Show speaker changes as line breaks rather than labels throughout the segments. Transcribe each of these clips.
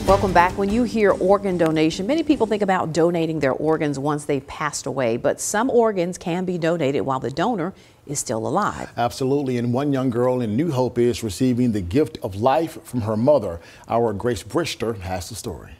Welcome back. When you hear organ donation, many people think about donating their organs once they've passed away, but some organs can be donated while the donor is still alive.
Absolutely. And one young girl in New Hope is receiving the gift of life from her mother. Our Grace Brister has the story.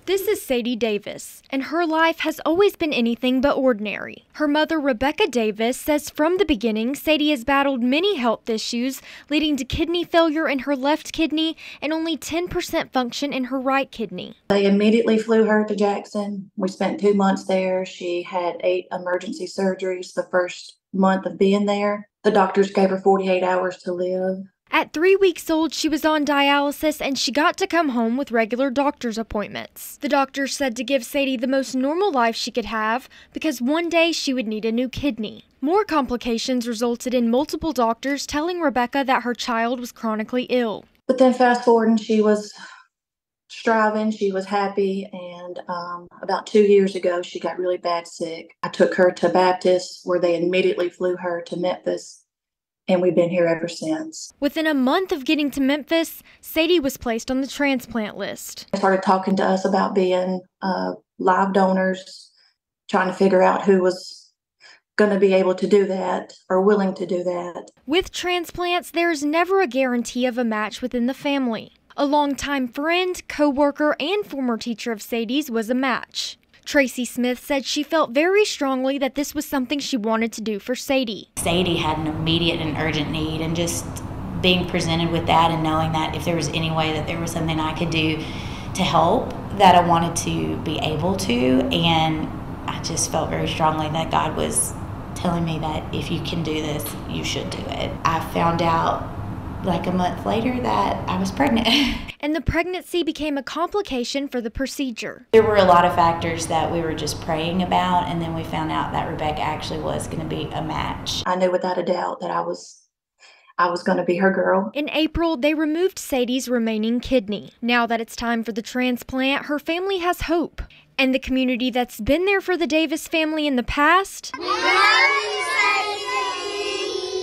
This is Sadie Davis, and her life has always been anything but ordinary. Her mother, Rebecca Davis, says from the beginning, Sadie has battled many health issues, leading to kidney failure in her left kidney and only 10% function in her right kidney.
They immediately flew her to Jackson. We spent 2 months there. She had 8 emergency surgeries the first month of being there. The doctors gave her 48 hours to live.
At 3 weeks old, she was on dialysis and she got to come home with regular doctor's appointments. The doctor said to give Sadie the most normal life she could have because one day she would need a new kidney. More complications resulted in multiple doctors telling Rebecca that her child was chronically ill.
But then fast forward, and she was striving, she was happy, and about 2 years ago, she got really bad sick. I took her to Baptist, where they immediately flew her to Memphis. And we've been here ever since.
Within a month of getting to Memphis, Sadie was placed on the transplant list.
They started talking to us about being live donors, trying to figure out who was going to be able to do that or willing to do that.
With transplants, there's never a guarantee of a match within the family. A longtime friend, co-worker, and former teacher of Sadie's was a match. Tracy Smith said she felt very strongly that this was something she wanted to do for Sadie.
Sadie had an immediate and urgent need, and just being presented with that and knowing that if there was any way that there was something I could do to help, that I wanted to be able to. And I just felt very strongly that God was telling me that if you can do this, you should do it. I found out like a month later that I was pregnant.
And the pregnancy became a complication for the procedure.
There were a lot of factors that we were just praying about, and then we found out that Rebecca actually was going to be a match.
I knew without a doubt that I was going to be her girl.
In April, they removed Sadie's remaining kidney. Now that it's time for the transplant, her family has hope. And the community that's been there for the Davis family in the past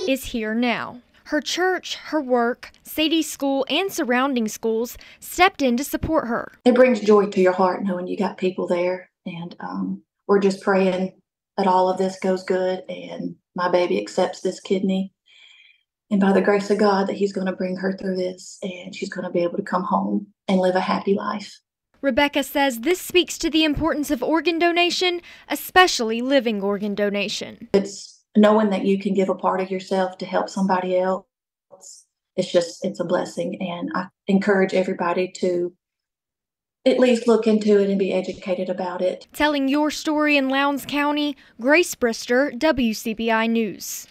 is here now. Her church, her work, Sadie's school, and surrounding schools stepped in to support her.
It brings joy to your heart knowing you got people there, and we're just praying that all of this goes good and my baby accepts this kidney. And by the grace of God, that He's going to bring her through this and she's going to be able to come home and live a happy life.
Rebecca says this speaks to the importance of organ donation, especially living organ donation.
It's knowing that you can give a part of yourself to help somebody else. It's a blessing. And I encourage everybody to at least look into it and be educated about it.
Telling your story in Lowndes County, Grace Brister, WCBI News.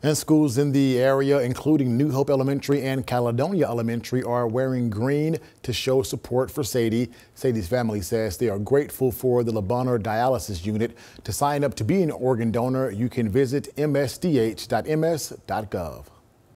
And schools in the area, including New Hope Elementary and Caledonia Elementary, are wearing green to show support for Sadie. Sadie's family says they are grateful for the Le Bonheur Dialysis Unit. To sign up to be an organ donor, you can visit msdh.ms.gov.